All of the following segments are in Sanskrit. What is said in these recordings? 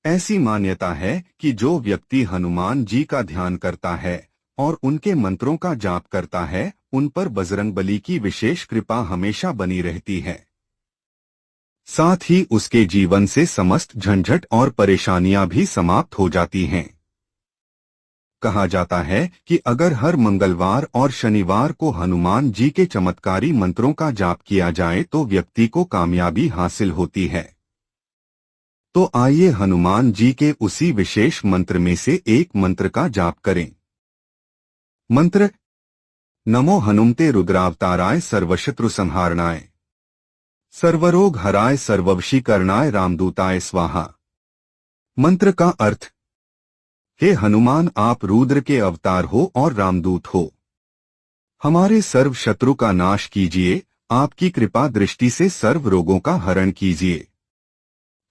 ऐसी मान्यता है कि जो व्यक्ति हनुमान जी का ध्यान करता है और उनके मंत्रों का जाप करता है, उन पर बजरंगबली की विशेष कृपा हमेशा बनी रहती है। साथ ही उसके जीवन से समस्त झंझट और परेशानियां भी समाप्त हो जाती हैं। कहा जाता है कि अगर हर मंगलवार और शनिवार को हनुमान जी के चमत्कारी मंत्रों का जाप किया जाए तो व्यक्ति को कामयाबी हासिल होती है। तो आइए हनुमान जी के उसी विशेष मंत्र में से एक मंत्र का जाप करें। मंत्र: नमो हनुमते रुद्रावताराय सर्वशत्रु संहारणाय सर्वरोग हराय सर्ववशीकरणाय रामदूताय स्वाहा। मंत्र का अर्थ: हे हनुमान, आप रुद्र के अवतार हो और रामदूत हो। हमारे सर्व शत्रु का नाश कीजिए, आपकी कृपा दृष्टि से सर्व रोगों का हरण कीजिए।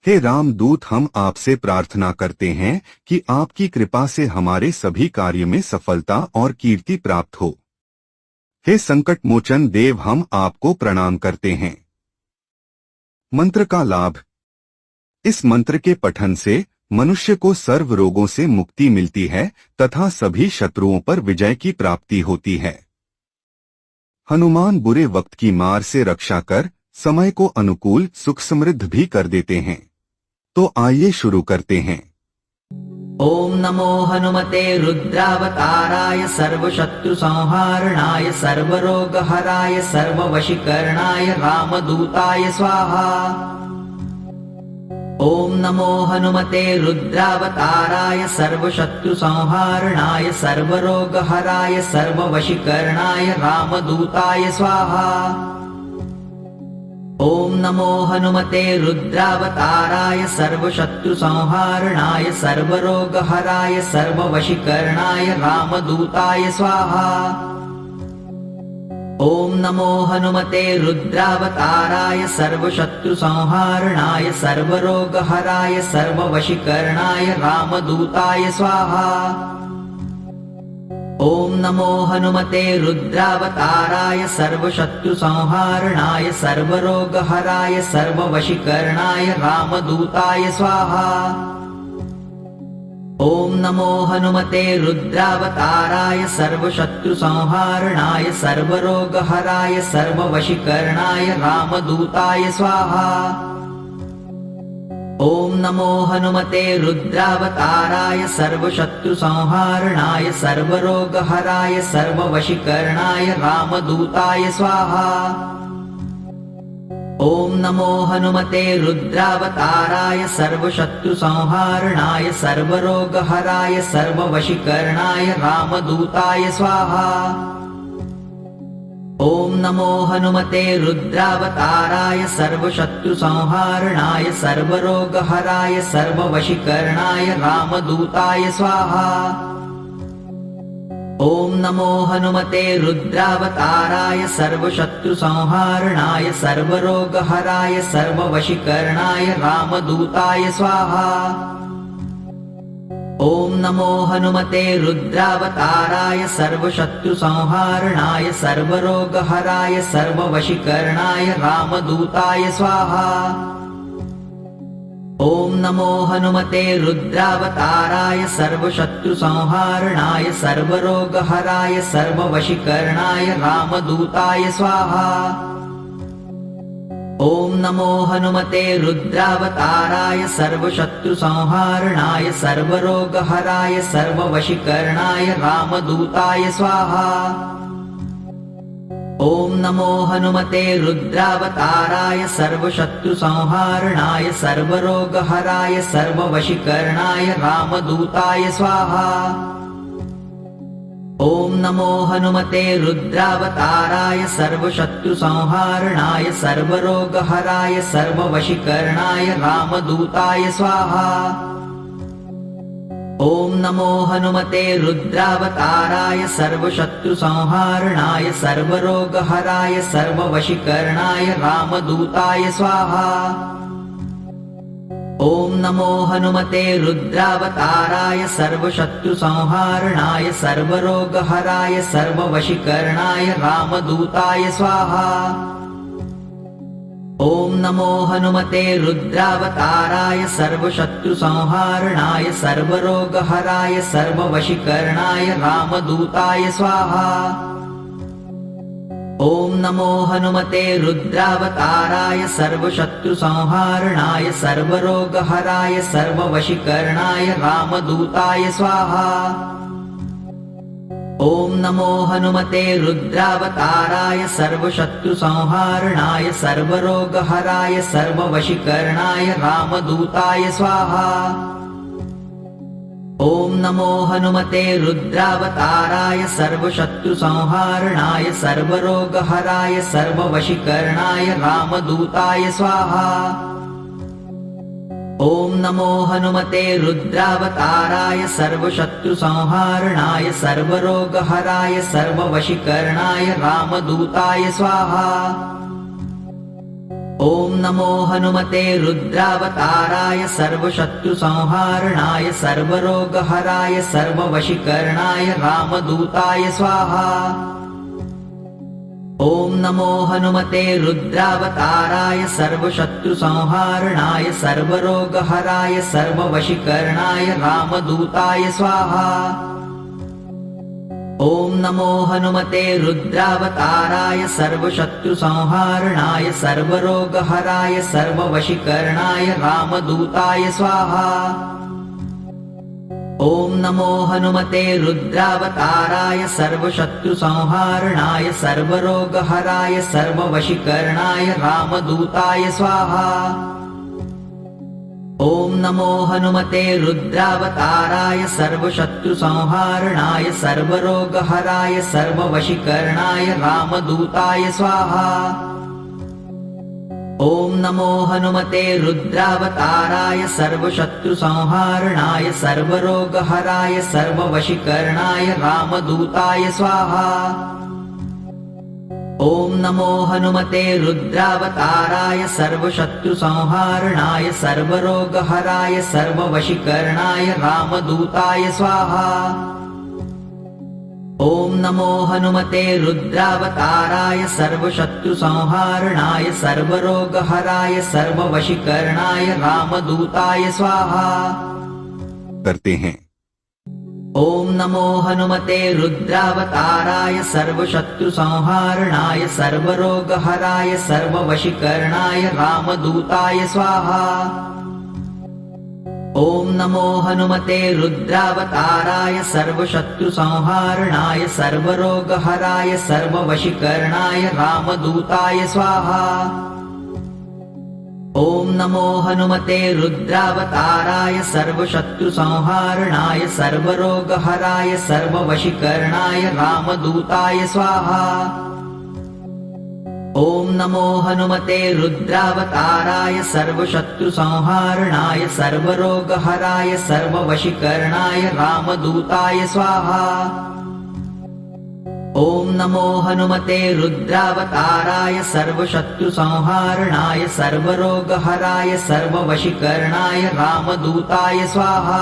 हे रामदूत, हम आपसे प्रार्थना करते हैं कि आपकी कृपा से हमारे सभी कार्य में सफलता और कीर्ति प्राप्त हो। हे संकट मोचन देव, हम आपको प्रणाम करते हैं। मंत्र का लाभ: इस मंत्र के पठन से मनुष्य को सर्व रोगों से मुक्ति मिलती है तथा सभी शत्रुओं पर विजय की प्राप्ति होती है। हनुमान बुरे वक्त की मार से रक्षा कर समय को अनुकूल सुख समृद्ध भी कर देते हैं। तो आइए शुरू करते हैं। ओम नमो हनुमते रुद्रावताराय सर्वशत्रु संहारणाय सर्वरोगहराय सर्ववशीकरणाय रामदूताय स्वाहा। ओम नमो हनुमते रुद्रावताराय सर्वशत्रु संहारणाय सर्वरोगहराय सर्ववशीकरणाय रामदूताय स्वाहा। ओम नमो हनुमते रुद्रावताराय सर्वशत्रु संहारणाय सर्वरोगहराय सर्ववशीकरणाय रामदूताय स्वाहा। ओम नमो हनुमते रुद्रावताराय सर्वशत्रु संहारणाय सर्वरोगहराय सर्ववशीकरणाय रामदूताय स्वाहा। ओम नमो हनुमते रुद्रावताराय सर्वशत्रु संहारणाय सर्वरोगहराय सर्ववशीकरणाय रामदूताय स्वाहा। ओम नमो हनुमते रुद्रावताराय सर्वशत्रु संहारणाय सर्वरोगहराय सर्ववशीकरणाय रामदूताय स्वाहा। ओम नमो हनुमते रुद्रावताराय सर्वशत्रु संहारणाय सर्वरोगहराय सर्ववशीकरणाय रामदूताय स्वाहा। ओम नमो हनुमते रुद्रावताराय सर्वशत्रु संहारणाय सर्वरोगहराय सर्ववशीकरणाय रामदूताय स्वाहा। ओम नमो हनुमते रुद्रावताराय सर्वशत्रु संहारणाय सर्वरोगहराय सर्ववशीकरणाय रामदूताय स्वाहा। ओम नमो हनुमते रुद्रावताराय सर्वशत्रु संहारणाय सर्वरोगहराय सर्ववशीकरणाय रामदूताय स्वाहा। ओम नमो हनुमते रुद्रावताराय सर्वशत्रु संहारणाय सर्वरोगहराय सर्ववशीकरणाय रामदूताय स्वाहा। ओम नमो हनुमते रुद्रावताराय सर्वशत्रु संहारणाय सर्वरोगहराय सर्ववशीकरणाय रामदूताय स्वाहा। ओम नमो हनुमते रुद्रावताराय सर्वशत्रु संहारणाय सर्वरोगहराय सर्ववशीकरणाय रामदूताय स्वाहा। ओम नमो हनुमते रुद्रावताराय सर्वशत्रु संहारणाय सर्वरोगहराय सर्ववशीकरणाय रामदूताय स्वाहा। ओम नमो हनुमते रुद्रावताराय सर्वशत्रु संहारणाय सर्वरोगहराय सर्ववशीकरणाय रामदूताय स्वाहा। ओम नमो हनुमते रुद्रावताराय सर्वशत्रु संहारणाय सर्वरोगहराय सर्ववशीकरणाय रामदूताय स्वाहा। ओम नमो हनुमते रुद्रावताराय सर्वशत्रु संहारणाय सर्वरोगहराय सर्ववशीकरणाय रामदूताय स्वाहा। ॐ नमो हनुमते रुद्रावताराय सर्वशत्रुसंहारणाय सर्वरोगहराय सर्ववशीकरणाय रामदूताय स्वाहा। ॐ नमो हनुमते रुद्रावताराय सर्वशत्रुसंहारणाय सर्वरोगहराय सर्ववशीकरणाय रामदूताय स्वाहा। ॐ नमो हनुमते रुद्रावताराय सर्वशत्रुसंहारणाय सर्वरोगहराय सर्ववशीकरणाय रामदूताय स्वाहा। ॐ नमो हनुमते रुद्रावताराय सर्वशत्रुसंहारणाय सर्वरोगहराय सर्ववशीकरणाय रामदूताय स्वाहा। ॐ नमो हनुमते रुद्रावताराय सर्वशत्रुसंहारणाय सर्वरोगहराय सर्ववशीकरणाय रामदूताय स्वाहा। ॐ नमो हनुमते रुद्रावताराय सर्वशत्रुसंहारणाय सर्वरोगहराय सर्ववशीकरणाय रामदूताय स्वाहा। ॐ नमो हनुमते रुद्रावताराय सर्वशत्रुसंहारणाय सर्वरोगहराय सर्ववशीकरणाय रामदूताय स्वाहा। ॐ नमो हनुमते रुद्रावताराय सर्वशत्रुसंहारणाय सर्वरोगहराय सर्ववशीकरणाय रामदूताय स्वाहा। ॐ नमो हनुमते रुद्रावताराय सर्वशत्रुसंहारणाय सर्वरोगहराय सर्ववशीकरणाय रामदूताय स्वाहा। ॐ नमो हनुमते रुद्रावताराय सर्वशत्रुसंहारणाय सर्वरोगहराय सर्ववशीकरणाय रामदूताय स्वाहा। ॐ नमो हनुमते रुद्रावताराय सर्वशत्रुसंहारणाय सर्वरोगहराय सर्ववशीकरणाय रामदूताय स्वाहा। ॐ नमो हनुमते रुद्रावताराय सर्वशत्रुसंहारणाय सर्वरोगहराय सर्ववशीकरणाय रामदूताय स्वाहा। ॐ नमो हनुमते रुद्रावताराय सर्वशत्रुसंहारणाय सर्वरोगहराय सर्ववशीकरणाय रामदूताय स्वाहा। करते हैं। ॐ नमो हनुमते रुद्रावताराय सर्वशत्रुसंहारणाय सर्वरोगहराय सर्ववशीकरणाय रामदूताय स्वाहा। ॐ नमो हनुमते रुद्रावताराय सर्वशत्रुसंहारणाय सर्वरोगहराय सर्ववशीकरणाय रामदूताय स्वाहा। ॐ नमो हनुमते रुद्रावताराय सर्वशत्रुसंहारणाय सर्वरोगहराय सर्ववशीकरणाय रामदूताय स्वाहा। ॐ नमो हनुमते रुद्रावताराय सर्वशत्रुसंहारणाय सर्वरोगहराय सर्ववशीकरणाय रामदूताय स्वाहा। ॐ नमो हनुमते रुद्रावताराय सर्वशत्रुसंहारणाय सर्वरोगहराय सर्ववशीकरणाय रामदूताय स्वाहा।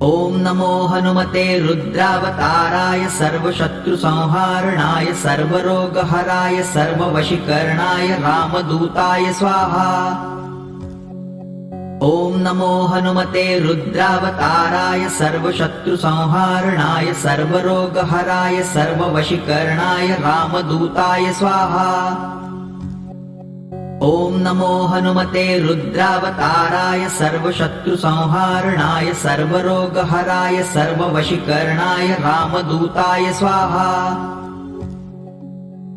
ॐ नमो हनुमते रुद्रावताराय सर्वशत्रुसंहारणाय सर्वरोगहराय सर्ववशीकरणाय रामदूताय स्वाहा। ॐ नमो हनुमते रुद्रावताराय सर्वशत्रुसंहारणाय सर्वरोगहराय सर्ववशीकरणाय रामदूताय स्वाहा। ॐ नमो हनुमते रुद्रावताराय सर्वशत्रुसंहारणाय सर्वरोगहराय सर्ववशीकरणाय रामदूताय स्वाहा।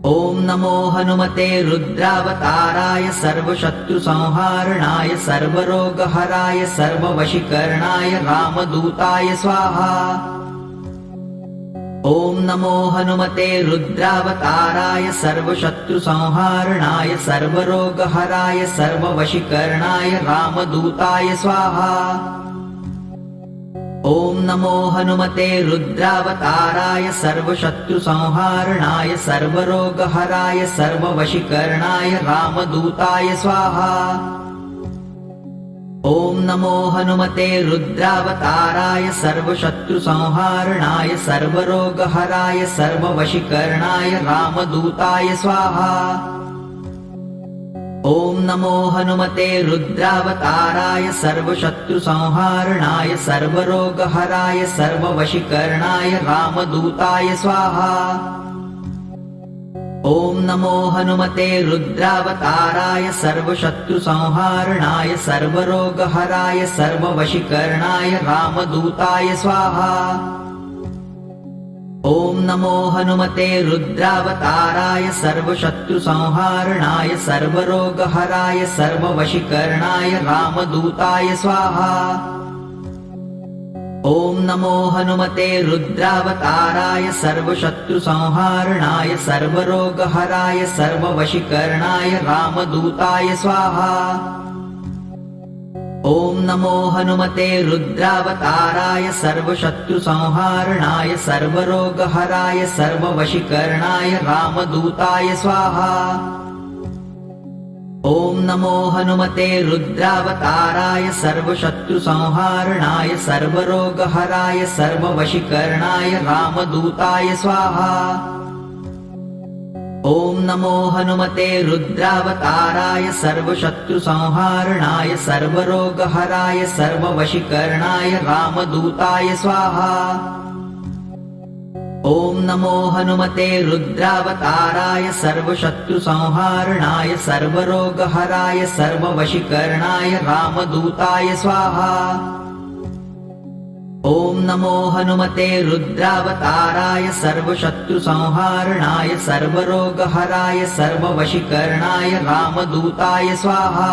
ॐ नमो हनुमते रुद्रावताराय सर्वशत्रुसंहारणाय सर्वरोगहराय सर्ववशीकरणाय रामदूताय स्वाहा। ॐ नमो हनुमते रुद्रावताराय सर्वशत्रुसंहारणाय सर्वरोगहराय सर्ववशीकरणाय रामदूताय स्वाहा। ॐ नमो हनुमते रुद्रावताराय सर्वशत्रुसंहारणाय सर्वरोगहराय सर्ववशीकरणाय रामदूताय स्वाहा। ॐ नमो हनुमते रुद्रावताराय सर्वशत्रुसंहारणाय सर्वरोगहराय सर्ववशीकरणाय रामदूताय स्वाहा। ॐ नमो हनुमते रुद्रावताराय सर्वशत्रुसंहारणाय सर्वरोगहराय सर्ववशीकरणाय रामदूताय स्वाहा। ॐ नमो हनुमते रुद्रावताराय सर्वशत्रुसंहारणाय सर्वरोगहराय सर्ववशीकरणाय रामदूताय स्वाहा। ॐ नमो हनुमते रुद्रावताराय सर्वशत्रुसंहारणाय सर्वरोगहराय सर्ववशीकरणाय रामदूताय स्वाहा। ॐ नमो हनुमते रुद्रावताराय सर्वशत्रुसंहारणाय सर्वरोगहराय सर्ववशीकरणाय रामदूताय स्वाहा। ॐ नमो हनुमते रुद्रावताराय सर्वशत्रुसंहारणाय सर्वरोगहराय सर्ववशीकरणाय रामदूताय स्वाहा। ॐ नमो हनुमते रुद्रावताराय सर्वशत्रुसंहारणाय सर्वरोगहराय सर्ववशीकरणाय रामदूताय स्वाहा। ॐ नमो हनुमते रुद्रावताराय सर्वशत्रुसंहारणाय सर्वरोगहराय सर्ववशीकरणाय रामदूताय स्वाहा। ॐ नमो हनुमते रुद्रावताराय सर्वशत्रुसंहारणाय सर्वरोगहराय सर्ववशीकरणाय रामदूताय स्वाहा। ॐ नमो हनुमते रुद्रावताराय सर्वशत्रुसंहारणाय सर्वरोगहराय सर्ववशीकरणाय रामदूताय स्वाहा।